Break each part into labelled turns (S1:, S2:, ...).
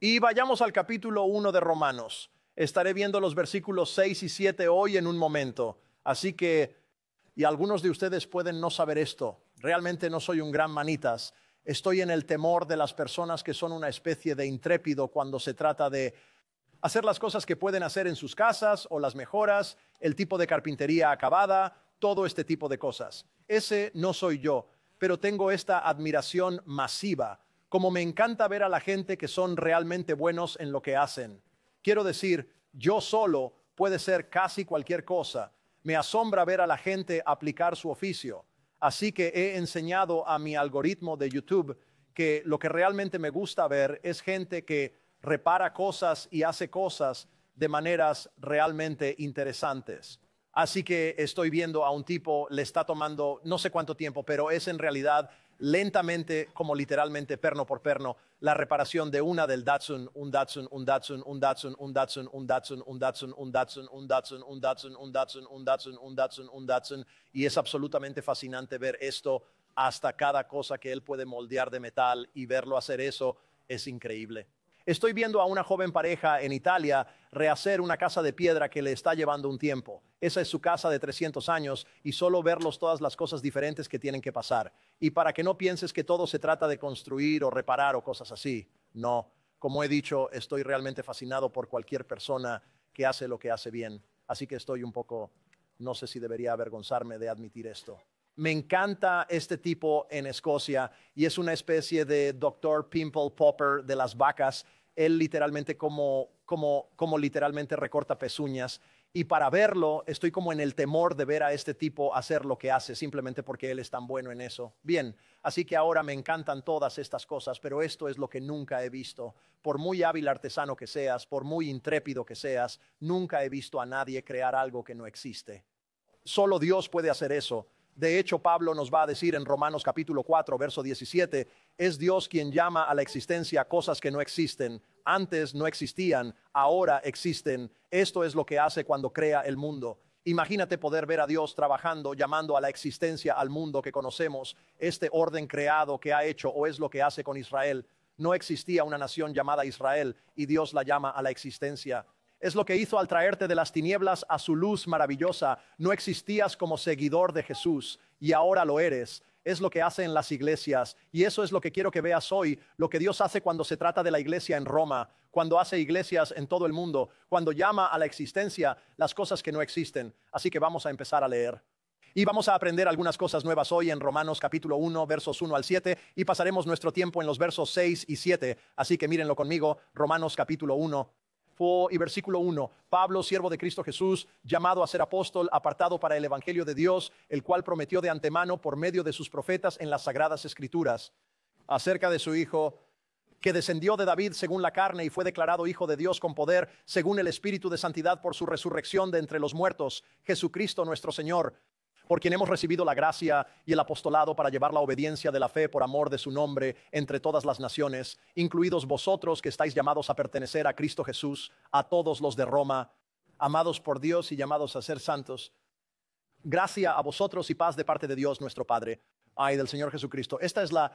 S1: Y vayamos al capítulo 1 de Romanos. Estaré viendo los versículos 6 y 7 hoy en un momento. Así que, y algunos de ustedes pueden no saber esto, realmente no soy un gran manitas. Estoy en el temor de las personas que son una especie de intrépido cuando se trata de hacer las cosas que pueden hacer en sus casas o las mejoras, el tipo de carpintería acabada, todo este tipo de cosas. Ese no soy yo, pero tengo esta admiración masiva. Como me encanta ver a la gente que son realmente buenos en lo que hacen. Quiero decir, yo solo puede ser casi cualquier cosa. Me asombra ver a la gente aplicar su oficio. Así que he enseñado a mi algoritmo de YouTube que lo que realmente me gusta ver es gente que repara cosas y hace cosas de maneras realmente interesantes. Así que estoy viendo a un tipo, le está tomando no sé cuánto tiempo, pero es en realidad lentamente, como literalmente perno por perno, la reparación de una del Datsun, un Datsun, un Datsun, un Datsun, un Datsun, un Datsun, un Datsun, un Datsun, un Datsun, un Datsun, un Datsun, un Datsun, un Datsun, un Datsun, y es absolutamente fascinante ver esto hasta cada cosa que él puede moldear de metal y verlo hacer eso es increíble. Estoy viendo a una joven pareja en Italia rehacer una casa de piedra que le está llevando un tiempo. Esa es su casa de 300 años y solo verlos todas las cosas diferentes que tienen que pasar. Y para que no pienses que todo se trata de construir o reparar o cosas así. No, como he dicho, estoy realmente fascinado por cualquier persona que hace lo que hace bien. Así que estoy un poco, no sé si debería avergonzarme de admitir esto. Me encanta este tipo en Escocia y es una especie de Dr. Pimple Popper de las vacas. Él literalmente como literalmente recorta pezuñas y para verlo estoy como en el temor de ver a este tipo hacer lo que hace simplemente porque él es tan bueno en eso. Bien, así que ahora me encantan todas estas cosas, pero esto es lo que nunca he visto. Por muy hábil artesano que seas, por muy intrépido que seas, nunca he visto a nadie crear algo que no existe. Solo Dios puede hacer eso. De hecho, Pablo nos va a decir en Romanos capítulo 4, verso 17, es Dios quien llama a la existencia cosas que no existen. Antes no existían, ahora existen. Esto es lo que hace cuando crea el mundo. Imagínate poder ver a Dios trabajando, llamando a la existencia al mundo que conocemos, este orden creado que ha hecho o es lo que hace con Israel. No existía una nación llamada Israel y Dios la llama a la existencia. Es lo que hizo al traerte de las tinieblas a su luz maravillosa. No existías como seguidor de Jesús y ahora lo eres. Es lo que hace en las iglesias y eso es lo que quiero que veas hoy, lo que Dios hace cuando se trata de la iglesia en Roma, cuando hace iglesias en todo el mundo, cuando llama a la existencia las cosas que no existen. Así que vamos a empezar a leer. Y vamos a aprender algunas cosas nuevas hoy en Romanos capítulo 1, versos 1 al 7 y pasaremos nuestro tiempo en los versos 6 y 7. Así que mírenlo conmigo, Romanos capítulo 1. Y versículo 1, Pablo, siervo de Cristo Jesús, llamado a ser apóstol, apartado para el evangelio de Dios, el cual prometió de antemano por medio de sus profetas en las sagradas escrituras, acerca de su Hijo, que descendió de David según la carne y fue declarado Hijo de Dios con poder, según el Espíritu de santidad por su resurrección de entre los muertos, Jesucristo nuestro Señor, por quien hemos recibido la gracia y el apostolado para llevar la obediencia de la fe por amor de su nombre entre todas las naciones, incluidos vosotros que estáis llamados a pertenecer a Cristo Jesús, a todos los de Roma, amados por Dios y llamados a ser santos. Gracia a vosotros y paz de parte de Dios nuestro Padre, y del Señor Jesucristo. Esta es la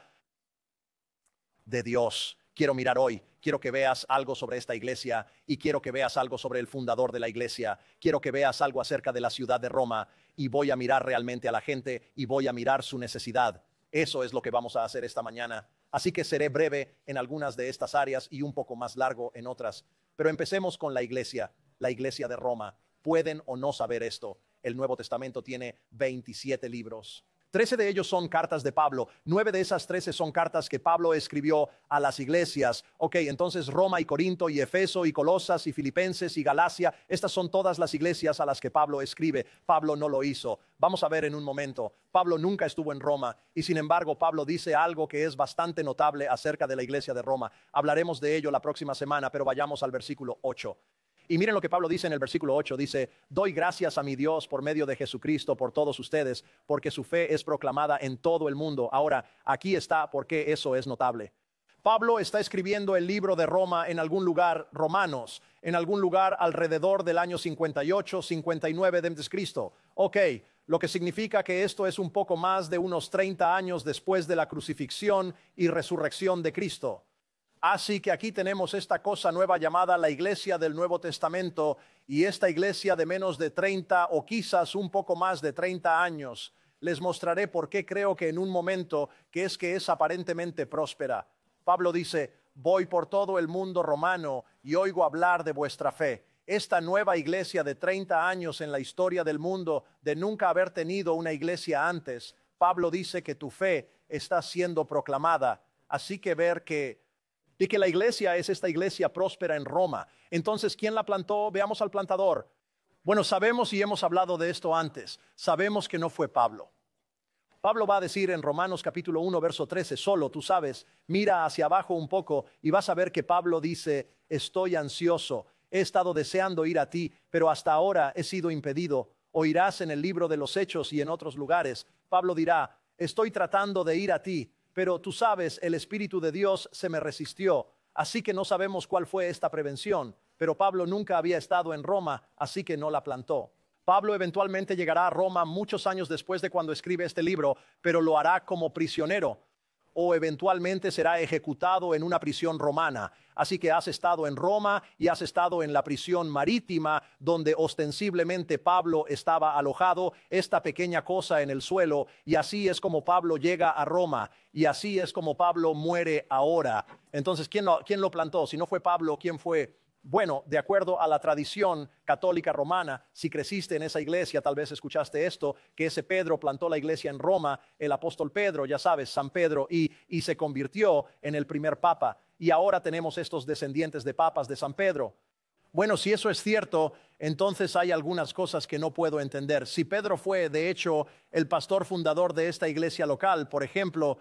S1: de Dios. Quiero mirar hoy, quiero que veas algo sobre esta iglesia y quiero que veas algo sobre el fundador de la iglesia. Quiero que veas algo acerca de la ciudad de Roma y voy a mirar realmente a la gente y voy a mirar su necesidad. Eso es lo que vamos a hacer esta mañana. Así que seré breve en algunas de estas áreas y un poco más largo en otras. Pero empecemos con la iglesia de Roma. Pueden o no saber esto. El Nuevo Testamento tiene 27 libros. 13 de ellos son cartas de Pablo. 9 de esas 13 son cartas que Pablo escribió a las iglesias. Ok, entonces Roma y Corinto y Efeso y Colosas y Filipenses y Galacia. Estas son todas las iglesias a las que Pablo escribe. Pablo no lo hizo. Vamos a ver en un momento. Pablo nunca estuvo en Roma y sin embargo Pablo dice algo que es bastante notable acerca de la iglesia de Roma. Hablaremos de ello la próxima semana, pero vayamos al versículo 8. Y miren lo que Pablo dice en el versículo 8, dice, doy gracias a mi Dios por medio de Jesucristo por todos ustedes, porque su fe es proclamada en todo el mundo. Ahora, aquí está por qué eso es notable. Pablo está escribiendo el libro de Roma en algún lugar, Romanos, en algún lugar alrededor del año 58, 59 de Cristo. Ok, lo que significa que esto es un poco más de unos 30 años después de la crucifixión y resurrección de Cristo. Así que aquí tenemos esta cosa nueva llamada la iglesia del Nuevo Testamento, y esta iglesia de menos de 30 o quizás un poco más de 30 años. Les mostraré por qué creo que en un momento que es aparentemente próspera. Pablo dice, voy por todo el mundo romano y oigo hablar de vuestra fe. Esta nueva iglesia de 30 años en la historia del mundo, de nunca haber tenido una iglesia antes, Pablo dice que tu fe está siendo proclamada. Así que ver que la iglesia es esta iglesia próspera en Roma. Entonces, ¿quién la plantó? Veamos al plantador. Bueno, sabemos y hemos hablado de esto antes. Sabemos que no fue Pablo. Pablo va a decir en Romanos capítulo 1, verso 13, solo, tú sabes, mira hacia abajo un poco y vas a ver que Pablo dice, estoy ansioso, he estado deseando ir a ti, pero hasta ahora he sido impedido. Oirás en el libro de los Hechos y en otros lugares. Pablo dirá, estoy tratando de ir a ti, pero tú sabes, el Espíritu de Dios se me resistió. Así que no sabemos cuál fue esta prevención, pero Pablo nunca había estado en Roma, así que no la plantó. Pablo eventualmente llegará a Roma muchos años después de cuando escribe este libro, pero lo hará como prisionero o eventualmente será ejecutado en una prisión romana. Así que has estado en Roma y has estado en la prisión marítima donde ostensiblemente Pablo estaba alojado, esta pequeña cosa en el suelo, y así es como Pablo llega a Roma y así es como Pablo muere ahora. Entonces, ¿quién lo plantó? Si no fue Pablo, ¿quién fue? Bueno, de acuerdo a la tradición católica romana, si creciste en esa iglesia, tal vez escuchaste esto, que ese Pedro plantó la iglesia en Roma, el apóstol Pedro, ya sabes, San Pedro, y se convirtió en el primer papa. Y ahora tenemos estos descendientes de papas de San Pedro. Bueno, si eso es cierto, entonces hay algunas cosas que no puedo entender. Si Pedro fue, de hecho, el pastor fundador de esta iglesia local, por ejemplo,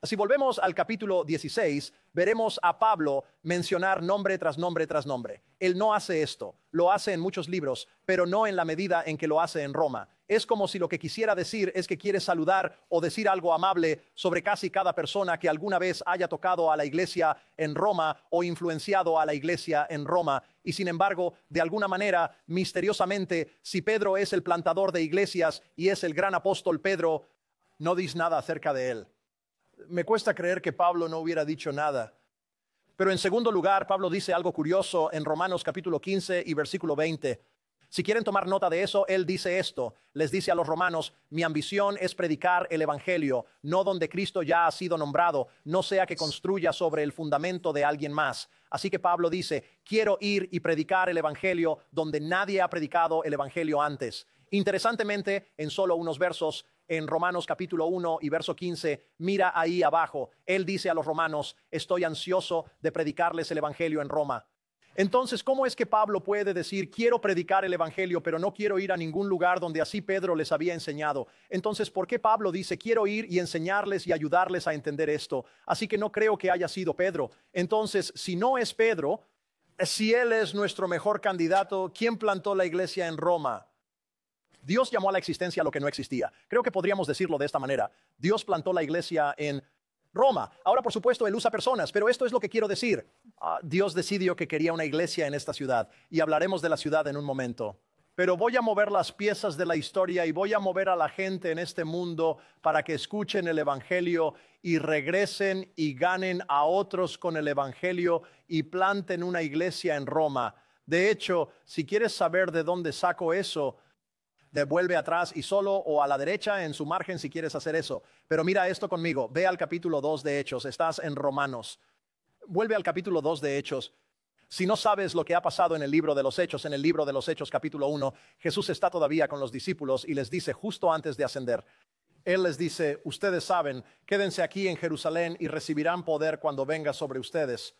S1: si volvemos al capítulo 16, veremos a Pablo mencionar nombre tras nombre tras nombre. Él no hace esto, lo hace en muchos libros, pero no en la medida en que lo hace en Roma. Es como si lo que quisiera decir es que quiere saludar o decir algo amable sobre casi cada persona que alguna vez haya tocado a la iglesia en Roma o influenciado a la iglesia en Roma. Y sin embargo, de alguna manera, misteriosamente, si Pedro es el plantador de iglesias y es el gran apóstol Pedro, no dice nada acerca de él. Me cuesta creer que Pablo no hubiera dicho nada. Pero en segundo lugar, Pablo dice algo curioso en Romanos capítulo 15 y versículo 20. Si quieren tomar nota de eso, él dice esto. Les dice a los romanos, mi ambición es predicar el evangelio, no donde Cristo ya ha sido nombrado, no sea que construya sobre el fundamento de alguien más. Así que Pablo dice, quiero ir y predicar el evangelio donde nadie ha predicado el evangelio antes. Interesantemente, en solo unos versos, en Romanos capítulo 1 y verso 15, mira ahí abajo, él dice a los romanos, estoy ansioso de predicarles el evangelio en Roma. Entonces, ¿cómo es que Pablo puede decir, quiero predicar el evangelio, pero no quiero ir a ningún lugar donde así Pedro les había enseñado? Entonces, ¿por qué Pablo dice, quiero ir y enseñarles y ayudarles a entender esto? Así que no creo que haya sido Pedro. Entonces, si no es Pedro, si él es nuestro mejor candidato, ¿quién plantó la iglesia en Roma? Dios llamó a la existencia lo que no existía. Creo que podríamos decirlo de esta manera. Dios plantó la iglesia en Roma. Ahora, por supuesto, él usa personas, pero esto es lo que quiero decir. Dios decidió que quería una iglesia en esta ciudad y hablaremos de la ciudad en un momento. Pero voy a mover las piezas de la historia y voy a mover a la gente en este mundo para que escuchen el evangelio y regresen y ganen a otros con el evangelio y planten una iglesia en Roma. De hecho, si quieres saber de dónde saco eso, devuelve atrás y solo o a la derecha en su margen si quieres hacer eso. Pero mira esto conmigo, ve al capítulo 2 de Hechos, estás en Romanos. Vuelve al capítulo 2 de Hechos. Si no sabes lo que ha pasado en el libro de los Hechos, en el libro de los Hechos capítulo 1, Jesús está todavía con los discípulos y les dice justo antes de ascender. Él les dice, ustedes saben, quédense aquí en Jerusalén y recibirán poder cuando venga sobre ustedes.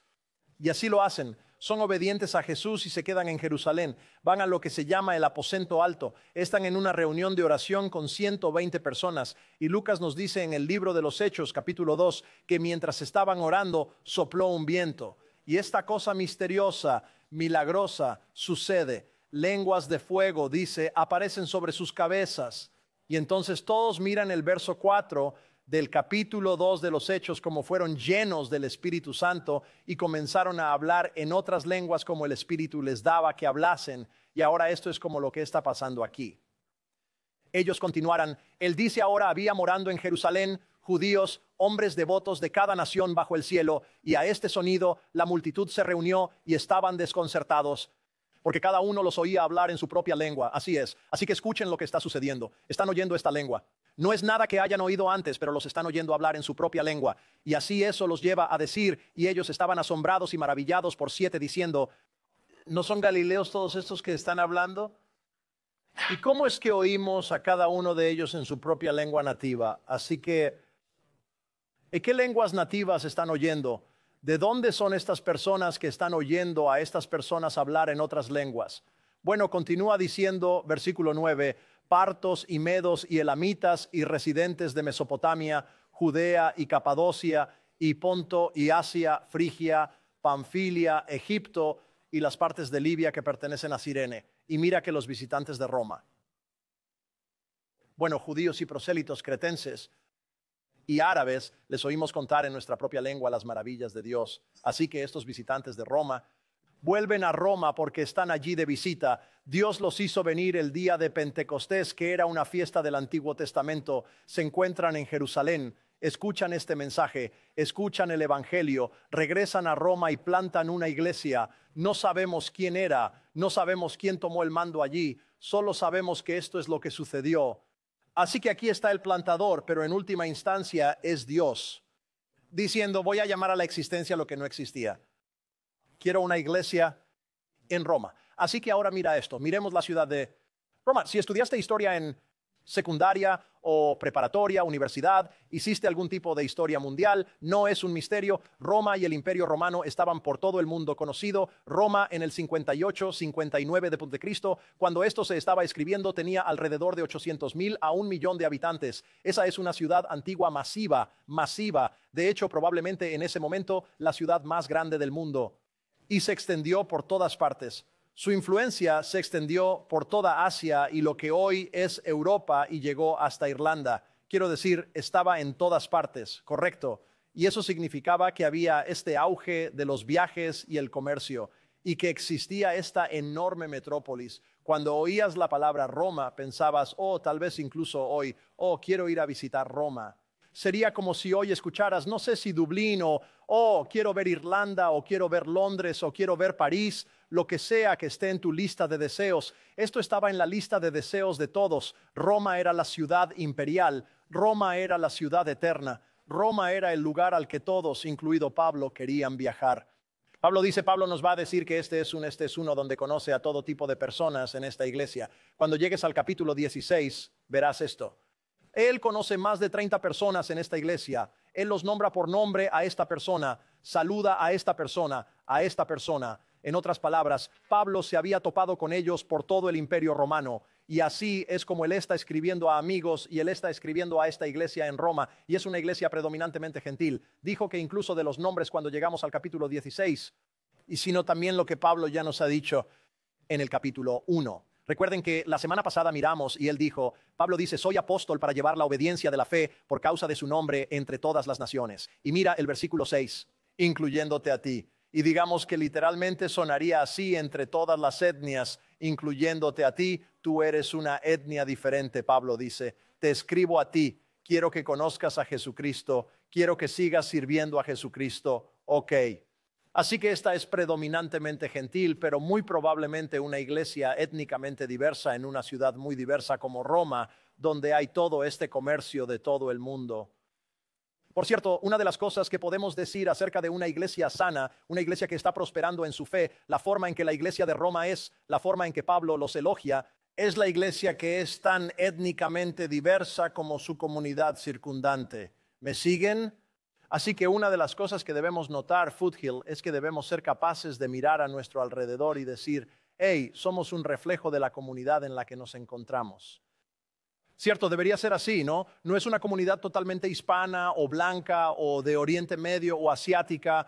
S1: Y así lo hacen. Son obedientes a Jesús y se quedan en Jerusalén. Van a lo que se llama el aposento alto. Están en una reunión de oración con 120 personas. Y Lucas nos dice en el libro de los Hechos, capítulo 2, que mientras estaban orando, sopló un viento. Y esta cosa misteriosa, milagrosa, sucede. Lenguas de fuego, dice, aparecen sobre sus cabezas. Y entonces todos miran el verso 4 del capítulo 2 de los Hechos, como fueron llenos del Espíritu Santo y comenzaron a hablar en otras lenguas como el Espíritu les daba que hablasen. Y ahora esto es como lo que está pasando aquí. Ellos continuarán. Él dice ahora, había morando en Jerusalén judíos hombres devotos de cada nación bajo el cielo, y a este sonido la multitud se reunió y estaban desconcertados, porque cada uno los oía hablar en su propia lengua. Así es. Así que escuchen lo que está sucediendo. Están oyendo esta lengua. No es nada que hayan oído antes, pero los están oyendo hablar en su propia lengua. Y así eso los lleva a decir, y ellos estaban asombrados y maravillados por 7, diciendo, ¿no son galileos todos estos que están hablando? ¿Y cómo es que oímos a cada uno de ellos en su propia lengua nativa? Así que, ¿en qué lenguas nativas están oyendo? ¿De dónde son estas personas que están oyendo a estas personas hablar en otras lenguas? Bueno, continúa diciendo, versículo 9, partos y medos y elamitas y residentes de Mesopotamia, Judea y Capadocia y Ponto y Asia, Frigia, Panfilia, Egipto y las partes de Libia que pertenecen a Cirene. Y mira que los visitantes de Roma, bueno, judíos y prosélitos cretenses y árabes, les oímos contar en nuestra propia lengua las maravillas de Dios. Así que estos visitantes de Roma vuelven a Roma porque están allí de visita. Dios los hizo venir el día de Pentecostés, que era una fiesta del Antiguo Testamento. Se encuentran en Jerusalén, escuchan este mensaje, escuchan el Evangelio, regresan a Roma y plantan una iglesia. No sabemos quién era, no sabemos quién tomó el mando allí, solo sabemos que esto es lo que sucedió. Así que aquí está el plantador, pero en última instancia es Dios, diciendo, voy a llamar a la existencia lo que no existía. Quiero una iglesia en Roma. Así que ahora mira esto, miremos la ciudad de Roma. Si estudiaste historia en secundaria o preparatoria, universidad, hiciste algún tipo de historia mundial, no es un misterio. Roma y el Imperio Romano estaban por todo el mundo conocido. Roma en el 58, 59 después de Cristo, cuando esto se estaba escribiendo, tenía alrededor de 800,000 a 1,000,000 de habitantes. Esa es una ciudad antigua masiva. De hecho, probablemente en ese momento la ciudad más grande del mundo. Y se extendió por todas partes. Su influencia se extendió por toda Asia y lo que hoy es Europa y llegó hasta Irlanda. Quiero decir, estaba en todas partes, correcto. Y eso significaba que había este auge de los viajes y el comercio y que existía esta enorme metrópolis. Cuando oías la palabra Roma, pensabas, oh, tal vez incluso hoy, oh, quiero ir a visitar Roma. Sería como si hoy escucharas, no sé si Dublín o quiero ver Irlanda o quiero ver Londres o quiero ver París, lo que sea que esté en tu lista de deseos. Esto estaba en la lista de deseos de todos. Roma era la ciudad imperial, Roma era la ciudad eterna, Roma era el lugar al que todos, incluido Pablo, querían viajar. Pablo nos va a decir que este es uno donde conoce a todo tipo de personas en esta iglesia. Cuando llegues al capítulo 16, verás esto. Él conoce más de 30 personas en esta iglesia. Él los nombra por nombre a esta persona, saluda a esta persona, a esta persona. En otras palabras, Pablo se había topado con ellos por todo el Imperio Romano. Y así es como él está escribiendo a amigos y él está escribiendo a esta iglesia en Roma. Y es una iglesia predominantemente gentil. Dijo que incluso de los nombres cuando llegamos al capítulo 16, y sino también lo que Pablo ya nos ha dicho en el capítulo 1. Recuerden que la semana pasada miramos y él dijo, Pablo dice, soy apóstol para llevar la obediencia de la fe por causa de su nombre entre todas las naciones. Y mira el versículo 6, incluyéndote a ti. Y digamos que literalmente sonaría así entre todas las etnias, incluyéndote a ti. Tú eres una etnia diferente, Pablo dice. Te escribo a ti, quiero que conozcas a Jesucristo, quiero que sigas sirviendo a Jesucristo. Ok. Así que esta es predominantemente gentil, pero muy probablemente una iglesia étnicamente diversa en una ciudad muy diversa como Roma, donde hay todo este comercio de todo el mundo. Por cierto, una de las cosas que podemos decir acerca de una iglesia sana, una iglesia que está prosperando en su fe, la forma en que la iglesia de Roma es, la forma en que Pablo los elogia, es la iglesia que es tan étnicamente diversa como su comunidad circundante. ¿Me siguen? Así que una de las cosas que debemos notar, Foothill, es que debemos ser capaces de mirar a nuestro alrededor y decir, hey, somos un reflejo de la comunidad en la que nos encontramos. Cierto, debería ser así, ¿no? No es una comunidad totalmente hispana o blanca o de Oriente Medio o asiática.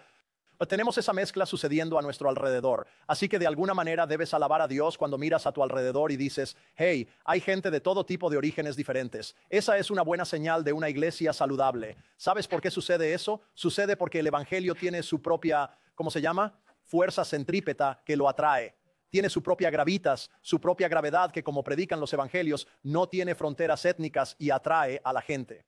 S1: Tenemos esa mezcla sucediendo a nuestro alrededor. Así que de alguna manera debes alabar a Dios cuando miras a tu alrededor y dices, hey, hay gente de todo tipo de orígenes diferentes. Esa es una buena señal de una iglesia saludable. ¿Sabes por qué sucede eso? Sucede porque el evangelio tiene su propia, ¿cómo se llama? Fuerza centrípeta que lo atrae. Tiene su propia gravitas, su propia gravedad que, como predican los evangelios, no tiene fronteras étnicas y atrae a la gente.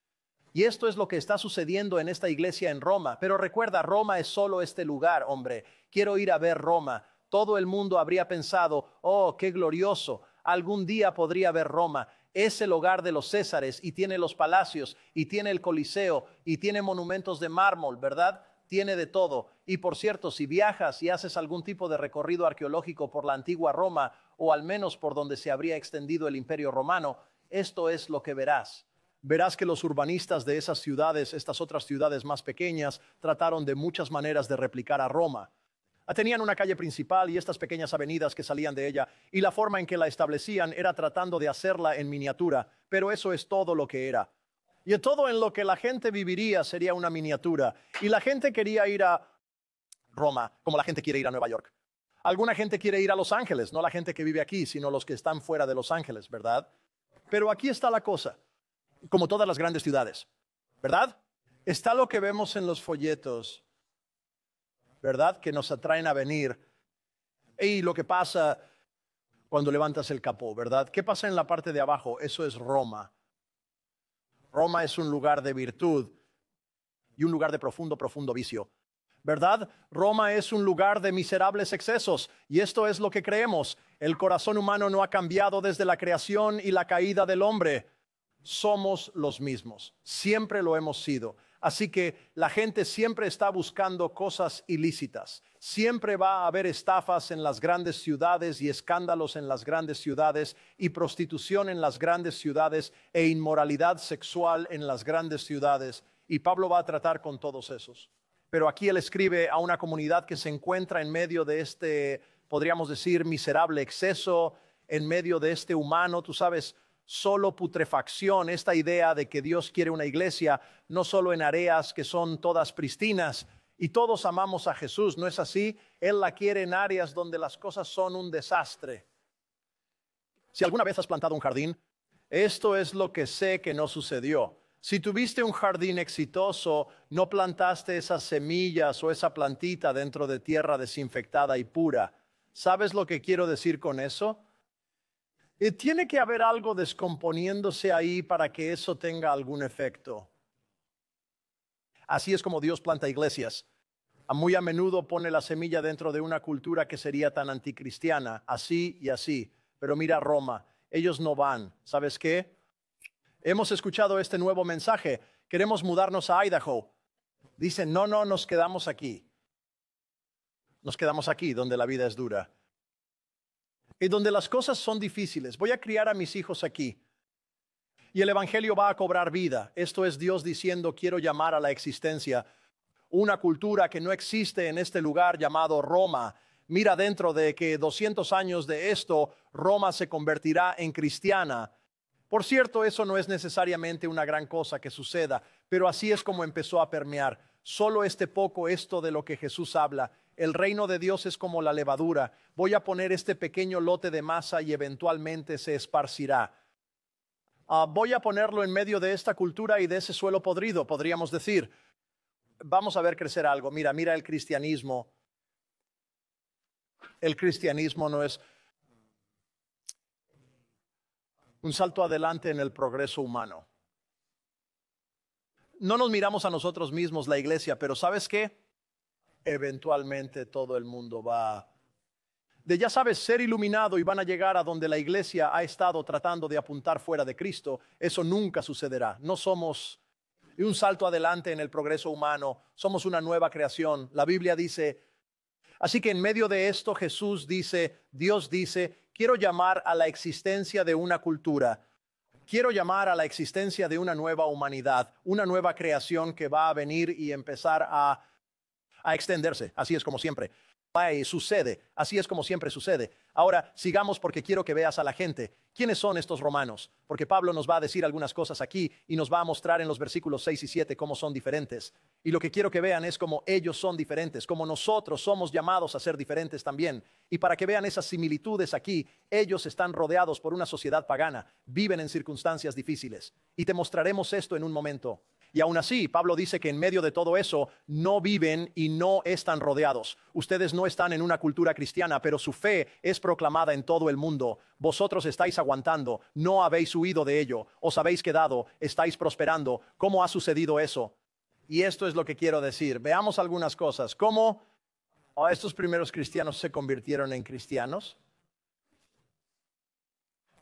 S1: Y esto es lo que está sucediendo en esta iglesia en Roma. Pero recuerda, Roma es solo este lugar, hombre. Quiero ir a ver Roma. Todo el mundo habría pensado, oh, qué glorioso. Algún día podría ver Roma. Es el hogar de los Césares y tiene los palacios y tiene el Coliseo y tiene monumentos de mármol, ¿verdad? Tiene de todo. Y por cierto, si viajas y haces algún tipo de recorrido arqueológico por la antigua Roma o al menos por donde se habría extendido el Imperio Romano, esto es lo que verás. Verás que los urbanistas de esas ciudades, estas otras ciudades más pequeñas, trataron de muchas maneras de replicar a Roma. Tenían una calle principal y estas pequeñas avenidas que salían de ella, y la forma en que la establecían era tratando de hacerla en miniatura, pero eso es todo lo que era. Y todo en lo que la gente viviría sería una miniatura, y la gente quería ir a Roma como la gente quiere ir a Nueva York. Alguna gente quiere ir a Los Ángeles, no la gente que vive aquí, sino los que están fuera de Los Ángeles, ¿verdad? Pero aquí está la cosa. Como todas las grandes ciudades, ¿verdad? Está lo que vemos en los folletos, ¿verdad? Que nos atraen a venir. Y lo que pasa cuando levantas el capó, ¿verdad? ¿Qué pasa en la parte de abajo? Eso es Roma. Roma es un lugar de virtud y un lugar de profundo, profundo vicio, ¿verdad? Roma es un lugar de miserables excesos y esto es lo que creemos. El corazón humano no ha cambiado desde la creación y la caída del hombre. Somos los mismos, siempre lo hemos sido. Así que la gente siempre está buscando cosas ilícitas. Siempre va a haber estafas en las grandes ciudades y escándalos en las grandes ciudades y prostitución en las grandes ciudades e inmoralidad sexual en las grandes ciudades. Y Pablo va a tratar con todos esos. Pero aquí él escribe a una comunidad que se encuentra en medio de este, podríamos decir, miserable exceso, en medio de este humano, tú sabes, solo putrefacción, esta idea de que Dios quiere una iglesia no solo en áreas que son todas pristinas y todos amamos a Jesús, ¿no es así? Él la quiere en áreas donde las cosas son un desastre. Si alguna vez has plantado un jardín, esto es lo que sé que no sucedió. Si tuviste un jardín exitoso, no plantaste esas semillas o esa plantita dentro de tierra desinfectada y pura. ¿Sabes lo que quiero decir con eso? Tiene que haber algo descomponiéndose ahí para que eso tenga algún efecto. Así es como Dios planta iglesias. Muy a menudo pone la semilla dentro de una cultura que sería tan anticristiana, así y así. Pero mira Roma, ellos no van. ¿Sabes qué? Hemos escuchado este nuevo mensaje. Queremos mudarnos a Idaho. Dicen, no, nos quedamos aquí. Nos quedamos aquí donde la vida es dura. Y donde las cosas son difíciles. Voy a criar a mis hijos aquí. Y el evangelio va a cobrar vida. Esto es Dios diciendo, quiero llamar a la existencia una cultura que no existe en este lugar llamado Roma. Mira, dentro de que 200 años de esto, Roma se convertirá en cristiana. Por cierto, eso no es necesariamente una gran cosa que suceda, pero así es como empezó a permear. Solo esto de lo que Jesús habla. El reino de Dios es como la levadura. Voy a poner este pequeño lote de masa y eventualmente se esparcirá. Voy a ponerlo en medio de esta cultura y de ese suelo podrido, podríamos decir. Vamos a ver crecer algo. Mira el cristianismo. El cristianismo no es un salto adelante en el progreso humano. No nos miramos a nosotros mismos, la iglesia, pero ¿sabes qué? Eventualmente todo el mundo va de, ya sabes, ser iluminado y van a llegar a donde la iglesia ha estado tratando de apuntar fuera de Cristo. Eso nunca sucederá. No somos un salto adelante en el progreso humano, somos una nueva creación. La Biblia dice, así que en medio de esto Jesús dice, Dios dice, quiero llamar a la existencia de una cultura. Quiero llamar a la existencia de una nueva humanidad, una nueva creación que va a venir y empezar a extenderse. Así es como siempre sucede. Así es como siempre sucede. Ahora sigamos porque quiero que veas a la gente. ¿Quiénes son estos romanos? Porque Pablo nos va a decir algunas cosas aquí y nos va a mostrar en los versículos 6 y 7 cómo son diferentes. Y lo que quiero que vean es cómo ellos son diferentes, cómo nosotros somos llamados a ser diferentes también. Y para que vean esas similitudes aquí, ellos están rodeados por una sociedad pagana, viven en circunstancias difíciles. Y te mostraremos esto en un momento. Y aún así, Pablo dice que en medio de todo eso no viven y no están rodeados. Ustedes no están en una cultura cristiana, pero su fe es proclamada en todo el mundo. Vosotros estáis aguantando, no habéis huido de ello, os habéis quedado, estáis prosperando. ¿Cómo ha sucedido eso? Y esto es lo que quiero decir. Veamos algunas cosas. ¿Cómo estos primeros cristianos se convirtieron en cristianos?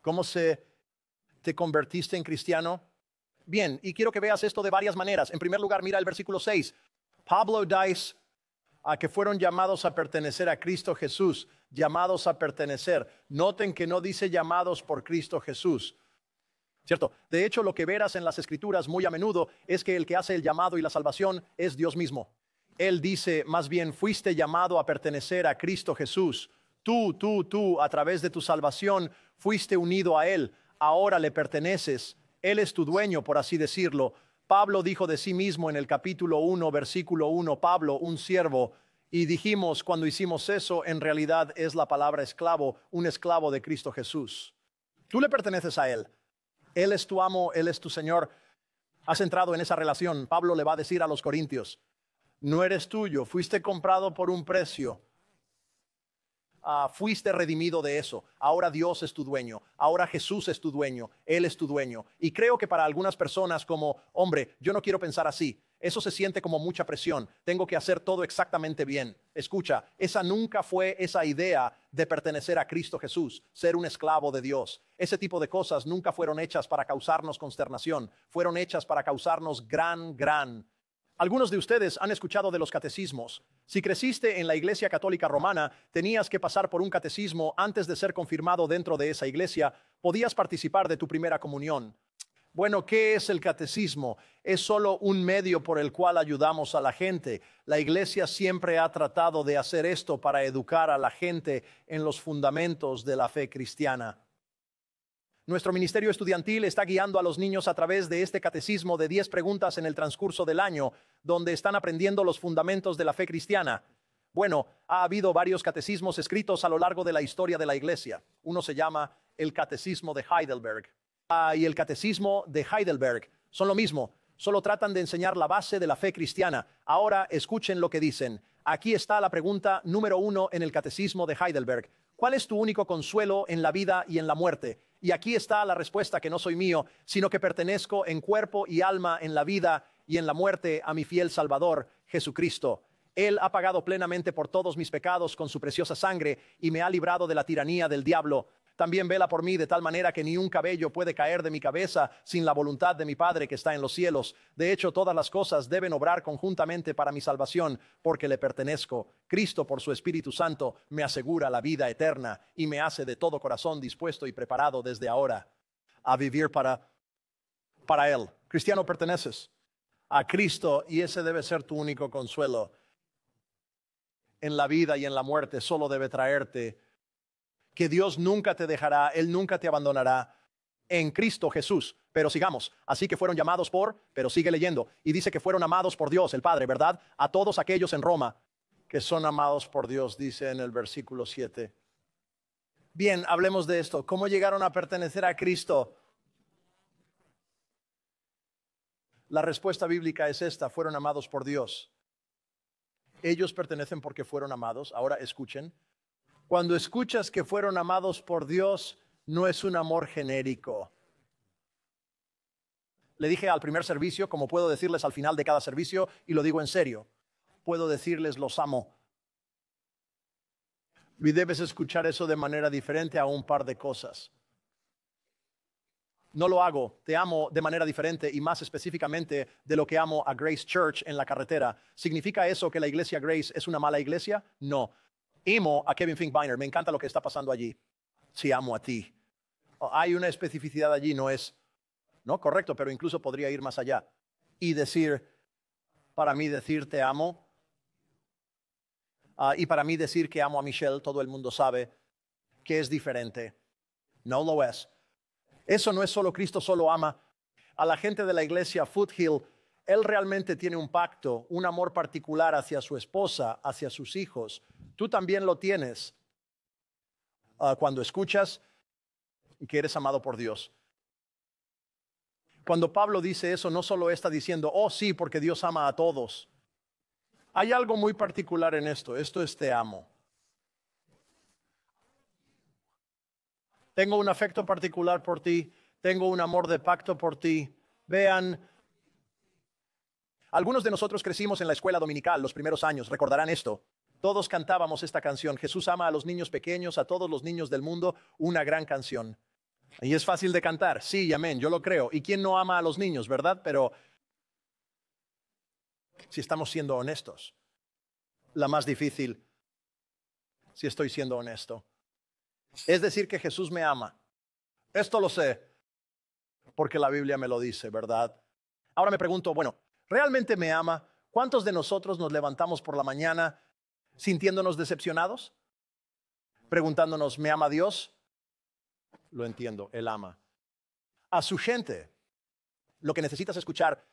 S1: ¿Cómo te convertiste en cristiano? Bien, y quiero que veas esto de varias maneras. En primer lugar, mira el versículo 6. Pablo dice a que fueron llamados a pertenecer a Cristo Jesús, llamados a pertenecer. Noten que no dice llamados por Cristo Jesús. ¿Cierto? De hecho, lo que verás en las Escrituras muy a menudo es que el que hace el llamado y la salvación es Dios mismo. Él dice, más bien, fuiste llamado a pertenecer a Cristo Jesús. Tú, a través de tu salvación, fuiste unido a Él. Ahora le perteneces. Él es tu dueño, por así decirlo. Pablo dijo de sí mismo en el capítulo 1, versículo 1, Pablo, un siervo. Y dijimos, cuando hicimos eso, en realidad es la palabra esclavo, un esclavo de Cristo Jesús. Tú le perteneces a Él. Él es tu amo, Él es tu Señor. Has entrado en esa relación. Pablo le va a decir a los corintios, no eres tuyo, fuiste comprado por un precio. Fuiste redimido de eso. Ahora Dios es tu dueño. Ahora Jesús es tu dueño. Él es tu dueño. Y creo que para algunas personas como, hombre, yo no quiero pensar así. Eso se siente como mucha presión. Tengo que hacer todo exactamente bien. Escucha, esa nunca fue esa idea de pertenecer a Cristo Jesús, ser un esclavo de Dios. Ese tipo de cosas nunca fueron hechas para causarnos consternación. Fueron hechas para causarnos gran. Algunos de ustedes han escuchado de los catecismos. Si creciste en la Iglesia Católica Romana, tenías que pasar por un catecismo antes de ser confirmado dentro de esa iglesia. Podías participar de tu primera comunión. Bueno, ¿qué es el catecismo? Es solo un medio por el cual ayudamos a la gente. La iglesia siempre ha tratado de hacer esto para educar a la gente en los fundamentos de la fe cristiana. Nuestro ministerio estudiantil está guiando a los niños a través de este catecismo de 10 preguntas en el transcurso del año, donde están aprendiendo los fundamentos de la fe cristiana. Bueno, ha habido varios catecismos escritos a lo largo de la historia de la iglesia. Uno se llama el Catecismo de Heidelberg. Y el Catecismo de Heidelberg son lo mismo, solo tratan de enseñar la base de la fe cristiana. Ahora escuchen lo que dicen. Aquí está la pregunta número 1 en el Catecismo de Heidelberg. ¿Cuál es tu único consuelo en la vida y en la muerte? Y aquí está la respuesta, que no soy mío, sino que pertenezco en cuerpo y alma en la vida y en la muerte a mi fiel Salvador, Jesucristo. Él ha pagado plenamente por todos mis pecados con su preciosa sangre y me ha librado de la tiranía del diablo. También vela por mí de tal manera que ni un cabello puede caer de mi cabeza sin la voluntad de mi Padre que está en los cielos. De hecho, todas las cosas deben obrar conjuntamente para mi salvación, porque le pertenezco. Cristo, por su Espíritu Santo, me asegura la vida eterna y me hace de todo corazón dispuesto y preparado desde ahora a vivir para Él. Cristiano, perteneces a Cristo y ese debe ser tu único consuelo en la vida y en la muerte. Solo debe traerte que Dios nunca te dejará, Él nunca te abandonará en Cristo Jesús. Pero sigamos, así que fueron llamados pero sigue leyendo, y dice que fueron amados por Dios, el Padre, ¿verdad? A todos aquellos en Roma que son amados por Dios, dice en el versículo 7. Bien, hablemos de esto. ¿Cómo llegaron a pertenecer a Cristo? La respuesta bíblica es esta: fueron amados por Dios. Ellos pertenecen porque fueron amados. Ahora escuchen. Cuando escuchas que fueron amados por Dios, no es un amor genérico. Le dije al primer servicio, como puedo decirles al final de cada servicio, y lo digo en serio, puedo decirles los amo. Y debes escuchar eso de manera diferente a un par de cosas. No lo hago, te amo de manera diferente y más específicamente de lo que amo a Grace Church en la carretera. ¿Significa eso que la iglesia Grace es una mala iglesia? No. Amo a Kevin Finkbeiner, me encanta lo que está pasando allí. Sí, amo a ti. Hay una especificidad allí, no correcto, pero incluso podría ir más allá y decir, para mí decir te amo, y para mí decir que amo a Michelle, todo el mundo sabe que es diferente. No lo es. Eso no es solo Cristo, solo ama a la gente de la iglesia Foothill. Él realmente tiene un pacto, un amor particular hacia su esposa, hacia sus hijos. Tú también lo tienes cuando escuchas que eres amado por Dios. Cuando Pablo dice eso, no solo está diciendo, oh sí, porque Dios ama a todos. Hay algo muy particular en esto. Esto es te amo. Tengo un afecto particular por ti. Tengo un amor de pacto por ti. Vean, algunos de nosotros crecimos en la escuela dominical los primeros años. Recordarán esto. Todos cantábamos esta canción. Jesús ama a los niños pequeños, a todos los niños del mundo. Una gran canción. Y es fácil de cantar. Sí, amén, yo lo creo. ¿Y quién no ama a los niños, verdad? Pero si estamos siendo honestos, la más difícil, si estoy siendo honesto, es decir que Jesús me ama. Esto lo sé, porque la Biblia me lo dice, ¿verdad? Ahora me pregunto, bueno, ¿realmente me ama? ¿Cuántos de nosotros nos levantamos por la mañana sintiéndonos decepcionados? Preguntándonos, ¿me ama Dios? Lo entiendo, Él ama a su gente. Lo que necesitas escuchar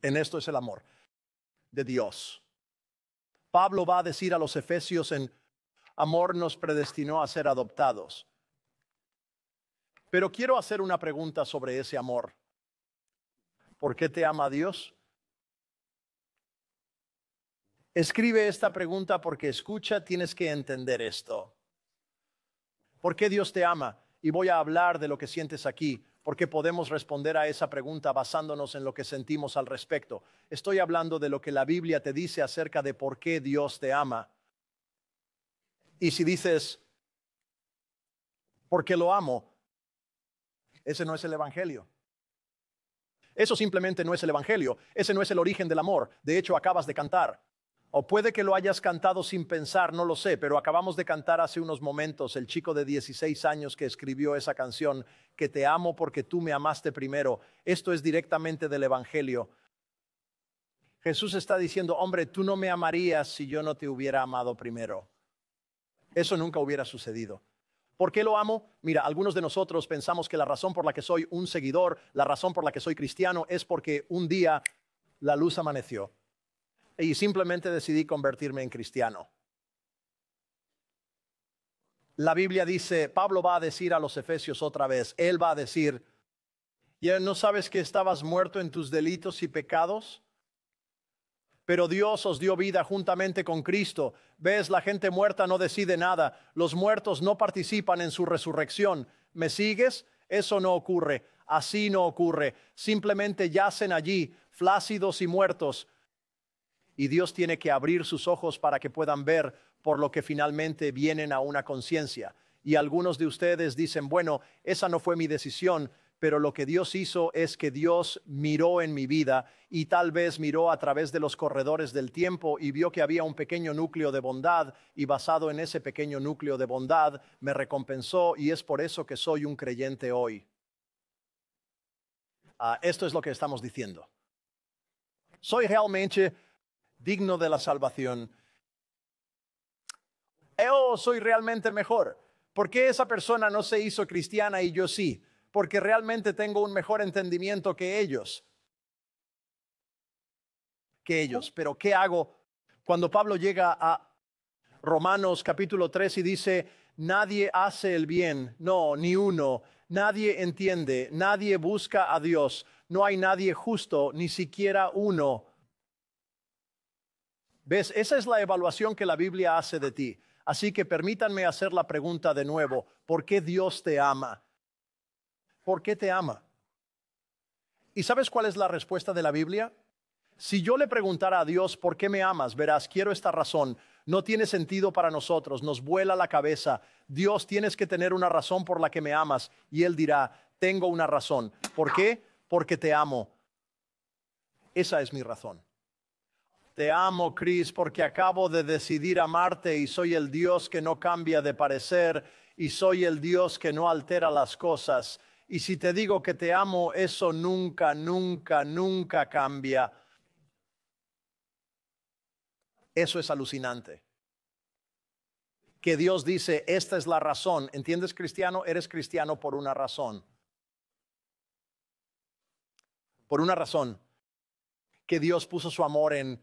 S1: en esto es el amor de Dios. Pablo va a decir a los efesios en amor nos predestinó a ser adoptados. Pero quiero hacer una pregunta sobre ese amor. ¿Por qué te ama Dios? Escribe esta pregunta porque escucha, tienes que entender esto. ¿Por qué Dios te ama? Y voy a hablar de lo que sientes aquí, porque podemos responder a esa pregunta basándonos en lo que sentimos al respecto. Estoy hablando de lo que la Biblia te dice acerca de por qué Dios te ama. Y si dices, porque lo amo, ese no es el Evangelio. Eso simplemente no es el Evangelio. Ese no es el origen del amor. De hecho, acabas de cantar. O puede que lo hayas cantado sin pensar, no lo sé, pero acabamos de cantar hace unos momentos el chico de 16 años que escribió esa canción, que te amo porque tú me amaste primero. Esto es directamente del Evangelio. Jesús está diciendo, hombre, tú no me amarías si yo no te hubiera amado primero. Eso nunca hubiera sucedido. ¿Por qué lo amo? Mira, algunos de nosotros pensamos que la razón por la que soy un seguidor, la razón por la que soy cristiano, es porque un día la luz amaneció y simplemente decidí convertirme en cristiano. La Biblia dice, Pablo va a decir a los efesios otra vez, él va a decir, ¿ya no sabes que estabas muerto en tus delitos y pecados? Pero Dios os dio vida juntamente con Cristo. ¿Ves? La gente muerta no decide nada. Los muertos no participan en su resurrección. ¿Me sigues? Eso no ocurre. Así no ocurre. Simplemente yacen allí, flácidos y muertos. Y Dios tiene que abrir sus ojos para que puedan ver por lo que finalmente vienen a una conciencia. Y algunos de ustedes dicen, bueno, esa no fue mi decisión, pero lo que Dios hizo es que Dios miró en mi vida y tal vez miró a través de los corredores del tiempo y vio que había un pequeño núcleo de bondad y basado en ese pequeño núcleo de bondad me recompensó y es por eso que soy un creyente hoy. Esto es lo que estamos diciendo. Soy realmente digno de la salvación. Yo soy realmente mejor. ¿Por qué esa persona no se hizo cristiana y yo sí? Porque realmente tengo un mejor entendimiento que ellos. Pero ¿qué hago cuando Pablo llega a Romanos capítulo 3 y dice, nadie hace el bien, no, ni uno, nadie entiende, nadie busca a Dios, no hay nadie justo, ni siquiera uno. ¿Ves? Esa es la evaluación que la Biblia hace de ti. Así que permítanme hacer la pregunta de nuevo, ¿por qué Dios te ama? ¿Por qué te ama? ¿Y sabes cuál es la respuesta de la Biblia? Si yo le preguntara a Dios, ¿por qué me amas? Verás, quiero esta razón. No tiene sentido para nosotros, nos vuela la cabeza. Dios, tienes que tener una razón por la que me amas. Y Él dirá, tengo una razón. ¿Por qué? Porque te amo. Esa es mi razón. Te amo, Chris, porque acabo de decidir amarte y soy el Dios que no cambia de parecer y soy el Dios que no altera las cosas. Y si te digo que te amo, eso nunca, nunca, nunca cambia. Eso es alucinante. Que Dios dice, esta es la razón. ¿Entiendes, cristiano? Eres cristiano por una razón. Por una razón. Que Dios puso su amor en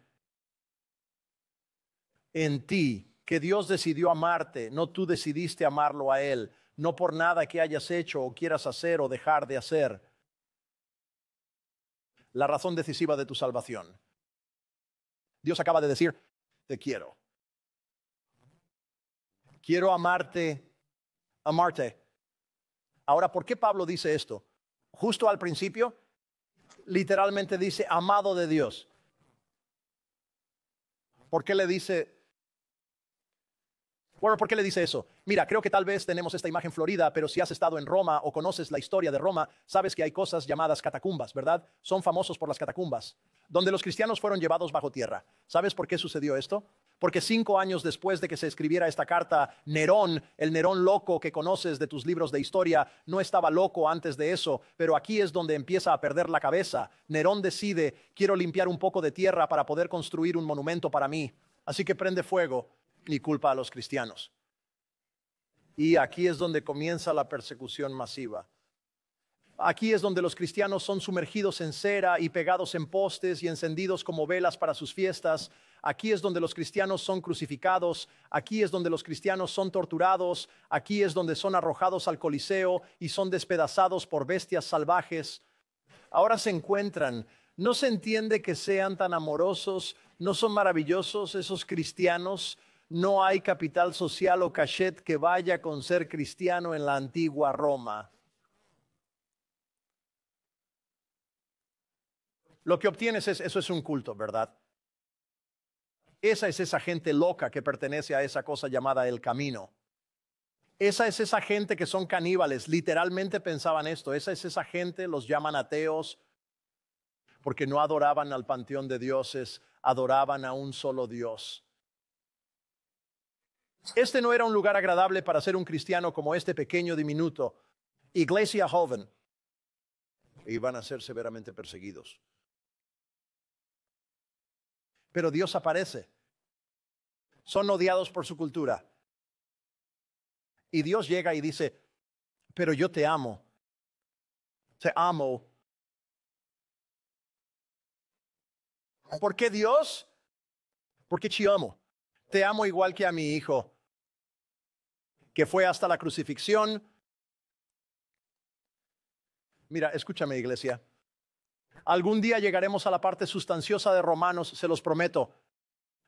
S1: ti. Que Dios decidió amarte. No tú decidiste amarlo a Él. No por nada que hayas hecho o quieras hacer o dejar de hacer. la razón decisiva de tu salvación. Dios acaba de decir, te quiero. Quiero amarte. Ahora, ¿por qué Pablo dice esto? Justo al principio, literalmente dice, amado de Dios. ¿Por qué le dice? Bueno, ¿por qué le dice eso? Mira, creo que tal vez tenemos esta imagen florida, pero si has estado en Roma o conoces la historia de Roma, sabes que hay cosas llamadas catacumbas, ¿verdad? Son famosos por las catacumbas, donde los cristianos fueron llevados bajo tierra. ¿Sabes por qué sucedió esto? Porque 5 años después de que se escribiera esta carta, Nerón, el Nerón loco que conoces de tus libros de historia, no estaba loco antes de eso, pero aquí es donde empieza a perder la cabeza. Nerón decide, quiero limpiar un poco de tierra para poder construir un monumento para mí. Así que prende fuego y culpa a los cristianos. Y aquí es donde comienza la persecución masiva. Aquí es donde los cristianos son sumergidos en cera y pegados en postes y encendidos como velas para sus fiestas. Aquí es donde los cristianos son crucificados. Aquí es donde los cristianos son torturados. Aquí es donde son arrojados al Coliseo y son despedazados por bestias salvajes. Ahora se encuentran. No se entiende que sean tan amorosos. No son maravillosos esos cristianos. No hay capital social o cachet que vaya con ser cristiano en la antigua Roma. Lo que obtienes eso es un culto, ¿verdad? Esa es esa gente loca que pertenece a esa cosa llamada el camino. Esa es esa gente que son caníbales, literalmente pensaban esto. Esa es esa gente, los llaman ateos, porque no adoraban al panteón de dioses, adoraban a un solo Dios. Este no era un lugar agradable para ser un cristiano como este pequeño diminuto. Iglesia joven. Iban a ser severamente perseguidos. Pero Dios aparece. Son odiados por su cultura. Y Dios llega y dice, pero yo te amo. Te amo. ¿Por qué Dios? Porque te amo. Te amo igual que a mi hijo, que fue hasta la crucifixión. Mira, escúchame, iglesia. Algún día llegaremos a la parte sustanciosa de Romanos, se los prometo.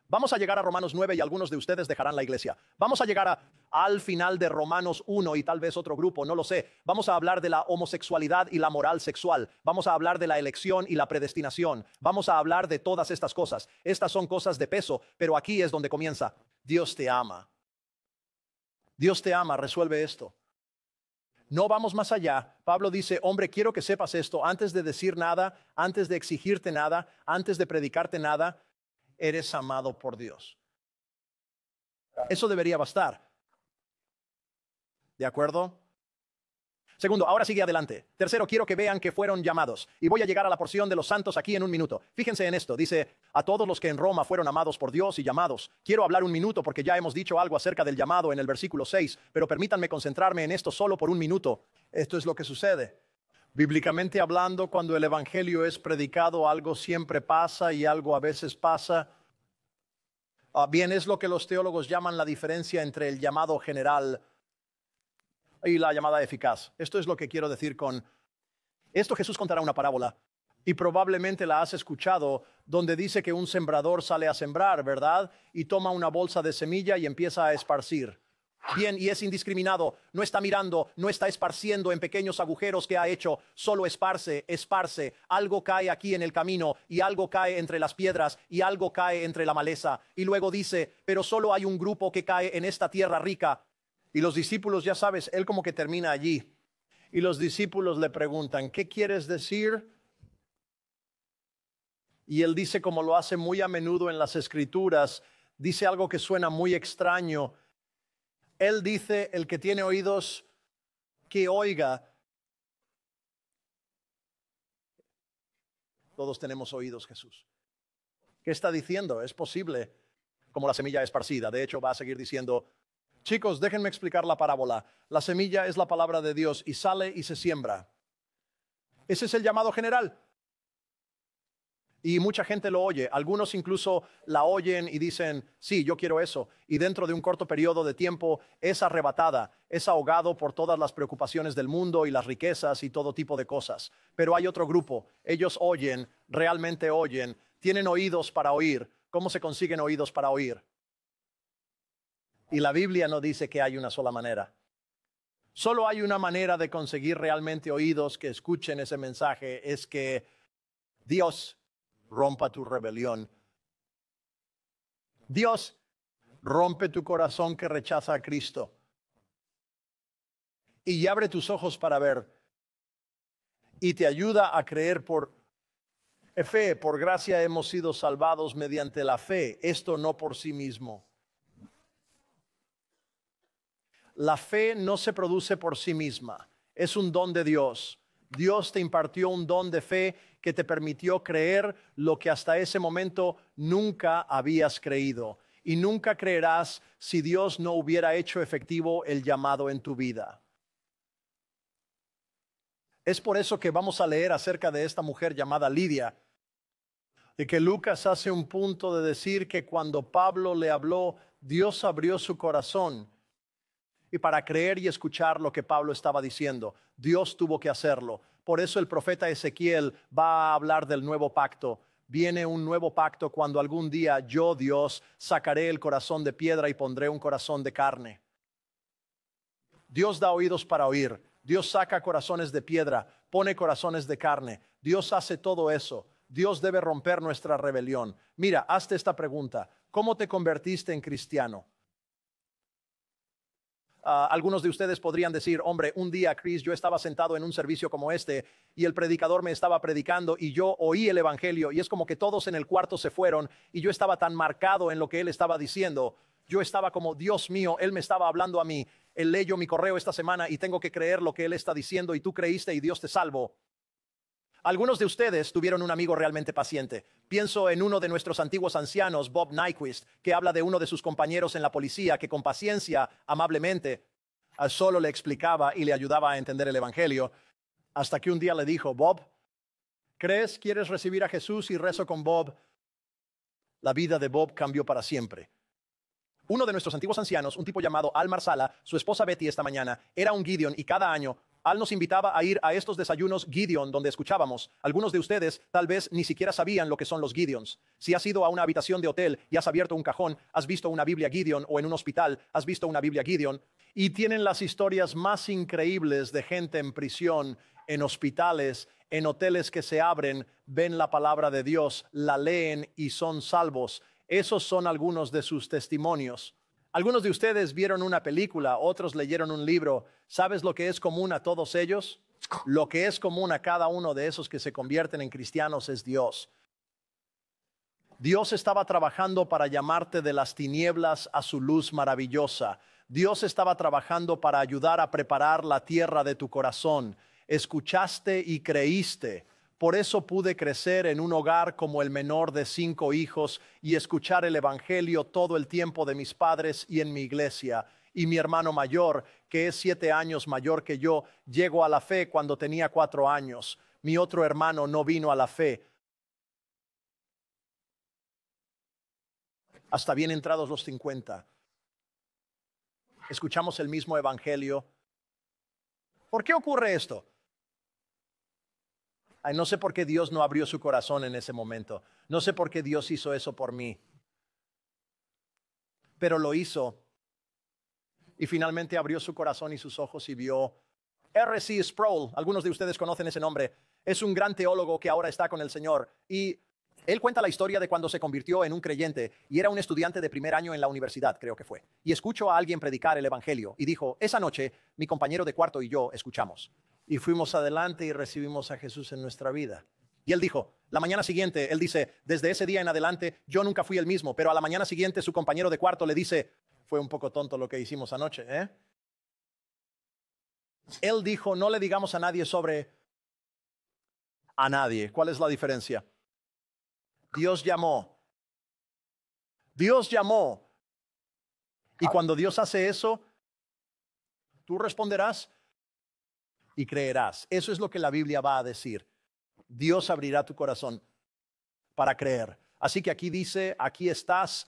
S1: Vamos a llegar a Romanos 9 y algunos de ustedes dejarán la iglesia. Vamos a llegar al final de Romanos 1 y tal vez otro grupo, no lo sé. Vamos a hablar de la homosexualidad y la moral sexual. Vamos a hablar de la elección y la predestinación. Vamos a hablar de todas estas cosas. Estas son cosas de peso, pero aquí es donde comienza. Dios te ama. Dios te ama, resuelve esto. No vamos más allá. Pablo dice, hombre, quiero que sepas esto. Antes de decir nada, antes de exigirte nada, antes de predicarte nada, eres amado por Dios. Eso debería bastar. ¿De acuerdo? Segundo, ahora sigue adelante. Tercero, quiero que vean que fueron llamados. Y voy a llegar a la porción de los santos aquí en un minuto. Fíjense en esto. Dice, a todos los que en Roma fueron amados por Dios y llamados. Quiero hablar un minuto porque ya hemos dicho algo acerca del llamado en el versículo 6, pero permítanme concentrarme en esto solo por un minuto. Esto es lo que sucede. Bíblicamente hablando, cuando el evangelio es predicado, algo siempre pasa y algo a veces pasa. Bien, es lo que los teólogos llaman la diferencia entre el llamado general y la llamada eficaz. Esto es lo que quiero decir con esto. Jesús contará una parábola y probablemente la has escuchado, donde dice que un sembrador sale a sembrar, ¿verdad? Y toma una bolsa de semilla y empieza a esparcir. Bien, y es indiscriminado, no está mirando, no está esparciendo en pequeños agujeros que ha hecho, solo esparce. Algo cae aquí en el camino y algo cae entre las piedras y algo cae entre la maleza. Y luego dice, pero solo hay un grupo que cae en esta tierra rica. Y los discípulos, ya sabes, él como que termina allí. Y los discípulos le preguntan, ¿qué quieres decir? Y él dice, como lo hace muy a menudo en las Escrituras, dice algo que suena muy extraño. Él dice, el que tiene oídos, que oiga. Todos tenemos oídos, Jesús. ¿Qué está diciendo? Es posible, como la semilla esparcida. De hecho, va a seguir diciendo, chicos, déjenme explicar la parábola. La semilla es la palabra de Dios y sale y se siembra. Ese es el llamado general. Y mucha gente lo oye. Algunos incluso la oyen y dicen, sí, yo quiero eso. Y dentro de un corto periodo de tiempo es arrebatada, es ahogado por todas las preocupaciones del mundo y las riquezas y todo tipo de cosas. Pero hay otro grupo. Ellos oyen, realmente oyen, tienen oídos para oír. ¿Cómo se consiguen oídos para oír? Y la Biblia no dice que hay una sola manera. Solo hay una manera de conseguir realmente oídos que escuchen ese mensaje, es que Dios rompa tu rebelión. Dios rompe tu corazón que rechaza a Cristo y abre tus ojos para ver y te ayuda a creer por fe. Por gracia hemos sido salvados mediante la fe, esto no por sí mismo. La fe no se produce por sí misma, es un don de Dios. Dios te impartió un don de fe que te permitió creer lo que hasta ese momento nunca habías creído. Y nunca creerás si Dios no hubiera hecho efectivo el llamado en tu vida. Es por eso que vamos a leer acerca de esta mujer llamada Lidia, de que Lucas hace un punto de decir que cuando Pablo le habló, Dios abrió su corazón. Y para creer y escuchar lo que Pablo estaba diciendo, Dios tuvo que hacerlo. Por eso el profeta Ezequiel va a hablar del nuevo pacto. Viene un nuevo pacto cuando algún día yo, Dios, sacaré el corazón de piedra y pondré un corazón de carne. Dios da oídos para oír. Dios saca corazones de piedra, pone corazones de carne. Dios hace todo eso. Dios debe romper nuestra rebelión. Mira, hazte esta pregunta. ¿Cómo te convertiste en cristiano? Algunos de ustedes podrían decir, hombre, un día, Chris, yo estaba sentado en un servicio como este y el predicador me estaba predicando y yo oí el evangelio y es como que todos en el cuarto se fueron y yo estaba tan marcado en lo que él estaba diciendo. Yo estaba como, Dios mío, él me estaba hablando a mí. Él leyó mi correo esta semana y tengo que creer lo que él está diciendo y tú creíste y Dios te salvó. Algunos de ustedes tuvieron un amigo realmente paciente. Pienso en uno de nuestros antiguos ancianos, Bob Nyquist, que habla de uno de sus compañeros en la policía que con paciencia, amablemente, solo le explicaba y le ayudaba a entender el evangelio, hasta que un día le dijo, Bob, ¿quieres recibir a Jesús? Y rezo con Bob. La vida de Bob cambió para siempre. Uno de nuestros antiguos ancianos, un tipo llamado Al Marsala, su esposa Betty esta mañana, era un Gideon y cada año Al nos invitaba a ir a estos desayunos Gideon donde escuchábamos. Algunos de ustedes tal vez ni siquiera sabían lo que son los Gideons. Si has ido a una habitación de hotel y has abierto un cajón, has visto una Biblia Gideon, o en un hospital has visto una Biblia Gideon, y tienen las historias más increíbles de gente en prisión, en hospitales, en hoteles que se abren, ven la palabra de Dios, la leen y son salvos. Esos son algunos de sus testimonios. Algunos de ustedes vieron una película, otros leyeron un libro. ¿Sabes lo que es común a todos ellos? Lo que es común a cada uno de esos que se convierten en cristianos es Dios. Dios estaba trabajando para llamarte de las tinieblas a su luz maravillosa. Dios estaba trabajando para ayudar a preparar la tierra de tu corazón. Escuchaste y creíste. Por eso pude crecer en un hogar como el menor de 5 hijos y escuchar el evangelio todo el tiempo de mis padres y en mi iglesia. Y mi hermano mayor, que es 7 años mayor que yo, llegó a la fe cuando tenía 4 años. Mi otro hermano no vino a la fe hasta bien entrados los 50. Escuchamos el mismo evangelio. ¿Por qué ocurre esto? Ay, no sé por qué Dios no abrió su corazón en ese momento. No sé por qué Dios hizo eso por mí. Pero lo hizo. Y finalmente abrió su corazón y sus ojos y vio R.C. Sproul. Algunos de ustedes conocen ese nombre. Es un gran teólogo que ahora está con el Señor. Y él cuenta la historia de cuando se convirtió en un creyente y era un estudiante de primer año en la universidad, creo que fue. Y escuchó a alguien predicar el evangelio y dijo, esa noche mi compañero de cuarto y yo escuchamos. Y fuimos adelante y recibimos a Jesús en nuestra vida. Y él dijo, la mañana siguiente, él dice, desde ese día en adelante yo nunca fui el mismo, pero a la mañana siguiente su compañero de cuarto le dice, fue un poco tonto lo que hicimos anoche, ¿eh? Él dijo, no le digamos a nadie sobre a nadie. ¿Cuál es la diferencia? Dios llamó. Dios llamó. Y cuando Dios hace eso, tú responderás y creerás. Eso es lo que la Biblia va a decir. Dios abrirá tu corazón. para creer. Así que aquí dice, aquí estás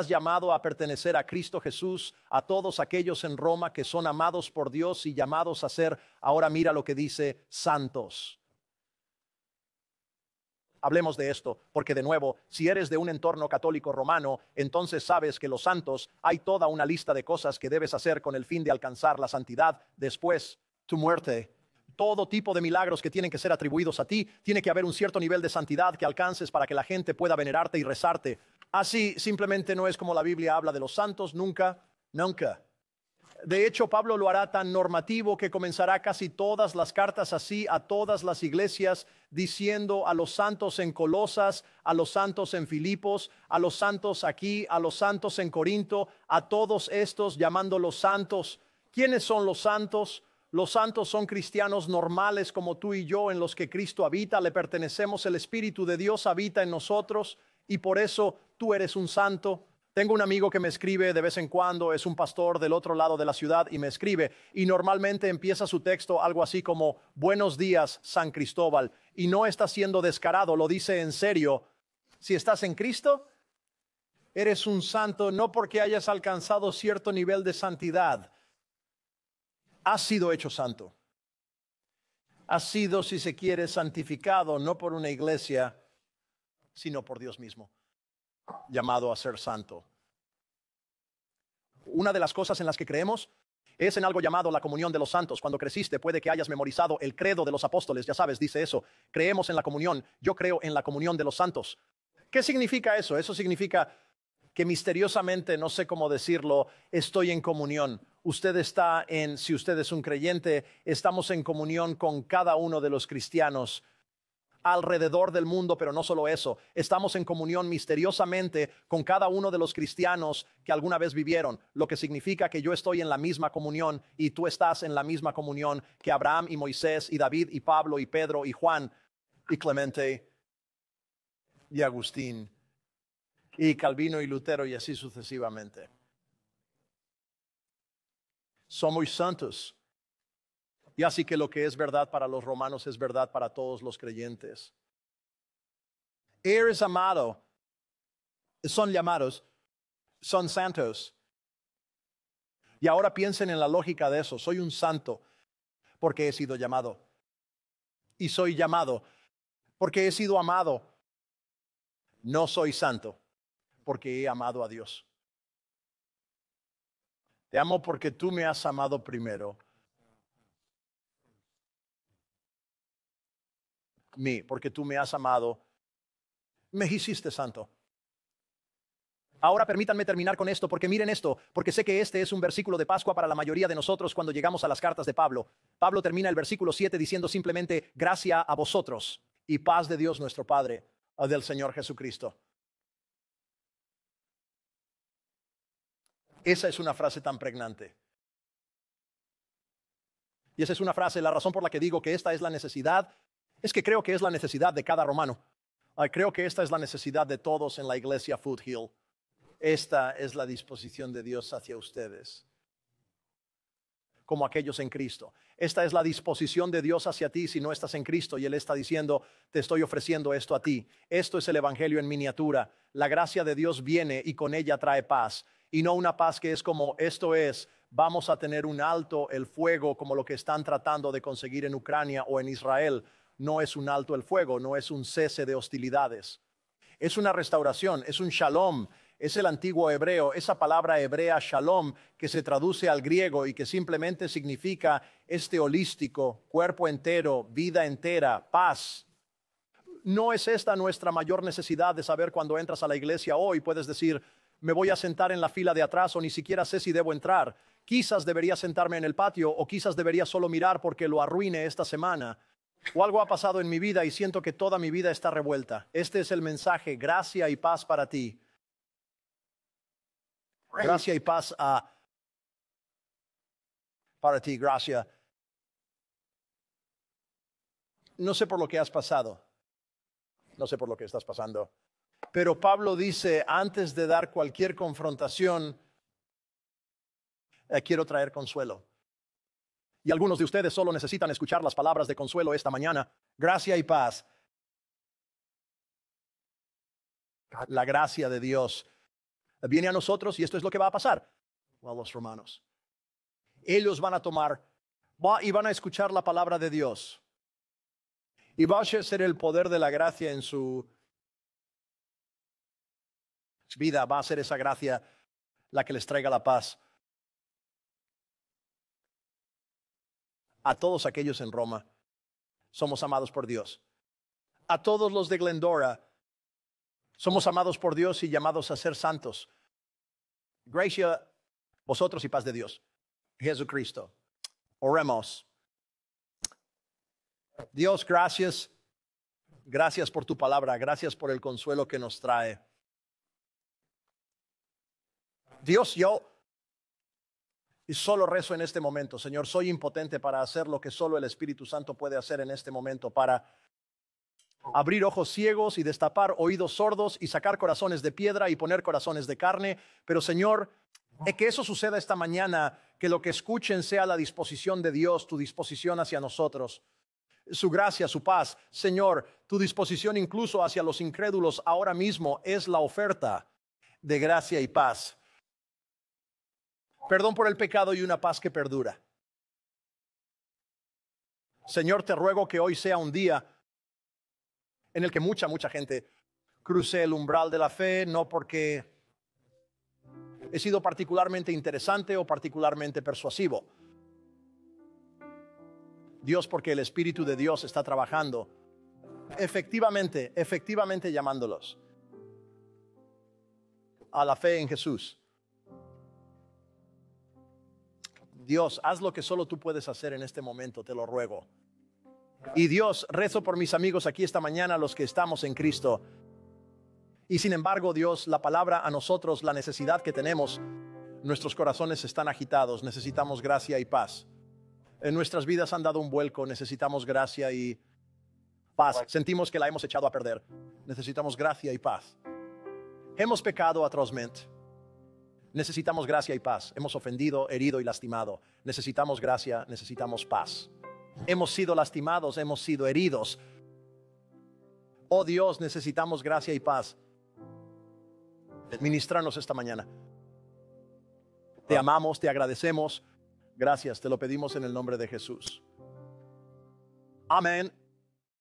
S1: llamado a pertenecer a Cristo Jesús, a todos aquellos en Roma que son amados por Dios y llamados a ser, ahora mira lo que dice, santos. Hablemos de esto, porque de nuevo, si eres de un entorno católico romano, entonces sabes que los santos, hay toda una lista de cosas que debes hacer con el fin de alcanzar la santidad después tu muerte. Todo tipo de milagros que tienen que ser atribuidos a ti, tiene que haber un cierto nivel de santidad que alcances para que la gente pueda venerarte y rezarte. Así simplemente no es como la Biblia habla de los santos, nunca. De hecho, Pablo lo hará tan normativo que comenzará casi todas las cartas así a todas las iglesias, diciendo a los santos en Colosas, a los santos en Filipos, a los santos aquí, a los santos en Corinto, a todos estos llamándolos santos. ¿Quiénes son los santos? Los santos son cristianos normales como tú y yo, en los que Cristo habita, le pertenecemos, el Espíritu de Dios habita en nosotros y por eso tú eres un santo. Tengo un amigo que me escribe de vez en cuando, es un pastor del otro lado de la ciudad y me escribe y normalmente empieza su texto algo así como buenos días San Cristóbal y no está siendo descarado, lo dice en serio. Si estás en Cristo, eres un santo no porque hayas alcanzado cierto nivel de santidad. Has sido hecho santo. Has sido, si se quiere, santificado no por una iglesia, sino por Dios mismo, llamado a ser santo. Una de las cosas en las que creemos es en algo llamado la comunión de los santos. Cuando creciste puede que hayas memorizado el credo de los apóstoles, ya sabes, dice eso. Creemos en la comunión, yo creo en la comunión de los santos. ¿Qué significa eso? Eso significa que misteriosamente, no sé cómo decirlo, estoy en comunión. Usted está si usted es un creyente, estamos en comunión con cada uno de los cristianos alrededor del mundo, pero no solo eso, estamos en comunión misteriosamente con cada uno de los cristianos que alguna vez vivieron, lo que significa que yo estoy en la misma comunión y tú estás en la misma comunión que Abraham y Moisés y David y Pablo y Pedro y Juan y Clemente y Agustín y Calvino y Lutero y así sucesivamente. Somos santos. Y así que lo que es verdad para los romanos es verdad para todos los creyentes. Eres amado, son llamados, son santos. Y ahora piensen en la lógica de eso. Soy un santo porque he sido llamado. Y soy llamado porque he sido amado. No soy santo porque he amado a Dios. Te amo porque tú me has amado primero. Porque tú me has amado, me hiciste santo. Ahora permítanme terminar con esto, porque miren esto, porque sé que este es un versículo de Pascua para la mayoría de nosotros cuando llegamos a las cartas de Pablo. Pablo termina el versículo 7 diciendo simplemente, gracia a vosotros y paz de Dios nuestro Padre, del Señor Jesucristo. Esa es una frase tan pregnante. Y esa es una frase, la razón por la que digo que esta es la necesidad, es que creo que es la necesidad de cada romano. Creo que esta es la necesidad de todos en la iglesia Foothill. Esta es la disposición de Dios hacia ustedes, como aquellos en Cristo. Esta es la disposición de Dios hacia ti si no estás en Cristo y Él está diciendo, te estoy ofreciendo esto a ti. Esto es el Evangelio en miniatura. La gracia de Dios viene y con ella trae paz. Y no una paz que es como, esto es, vamos a tener un alto el fuego como lo que están tratando de conseguir en Ucrania o en Israel. No es un alto el fuego, no es un cese de hostilidades. Es una restauración, es un shalom, es el antiguo hebreo, esa palabra hebrea shalom que se traduce al griego y que simplemente significa este holístico, cuerpo entero, vida entera, paz. No es esta nuestra mayor necesidad de saber cuando entras a la iglesia hoy, puedes decir, me voy a sentar en la fila de atrás o ni siquiera sé si debo entrar. Quizás debería sentarme en el patio o quizás debería solo mirar porque lo arruine esta semana. O algo ha pasado en mi vida y siento que toda mi vida está revuelta. Este es el mensaje, gracia y paz para ti. Gracia y paz para ti, gracia. No sé por lo que has pasado. No sé por lo que estás pasando. Pero Pablo dice, antes de dar cualquier confrontación, quiero traer consuelo. Y algunos de ustedes solo necesitan escuchar las palabras de consuelo esta mañana. Gracia y paz. La gracia de Dios viene a nosotros y esto es lo que va a pasar. Well, los romanos. Ellos van a tomar y van a escuchar la palabra de Dios. Y va a ser el poder de la gracia en su vida. Va a ser esa gracia la que les traiga la paz. A todos aquellos en Roma, somos amados por Dios. A todos los de Glendora, somos amados por Dios y llamados a ser santos. Gracia, vosotros y paz de Dios. Jesucristo. Oremos. Dios, gracias. Gracias por tu palabra. Gracias por el consuelo que nos trae. Dios, yo solo rezo en este momento. Señor, soy impotente para hacer lo que solo el Espíritu Santo puede hacer en este momento, para abrir ojos ciegos y destapar oídos sordos y sacar corazones de piedra y poner corazones de carne. Pero Señor, que eso suceda esta mañana, que lo que escuchen sea la disposición de Dios, tu disposición hacia nosotros, su gracia, su paz. Señor, tu disposición incluso hacia los incrédulos ahora mismo es la oferta de gracia y paz. Perdón por el pecado y una paz que perdura. Señor, te ruego que hoy sea un día en el que mucha gente cruce el umbral de la fe, no porque he sido particularmente interesante o particularmente persuasivo. Dios, porque el Espíritu de Dios está trabajando efectivamente llamándolos a la fe en Jesús. Dios, haz lo que solo tú puedes hacer en este momento, te lo ruego. Y Dios, rezo por mis amigos aquí esta mañana, los que estamos en Cristo. Y sin embargo, Dios, la palabra a nosotros, la necesidad que tenemos, nuestros corazones están agitados, necesitamos gracia y paz. En nuestras vidas han dado un vuelco, necesitamos gracia y paz. Sentimos que la hemos echado a perder, necesitamos gracia y paz. Hemos pecado atrozmente. Necesitamos gracia y paz. Hemos ofendido, herido y lastimado. Necesitamos gracia, necesitamos paz. Hemos sido lastimados, hemos sido heridos. Oh Dios, necesitamos gracia y paz. Ministranos esta mañana. Te amamos, te agradecemos. Gracias, te lo pedimos en el nombre de Jesús. Amén.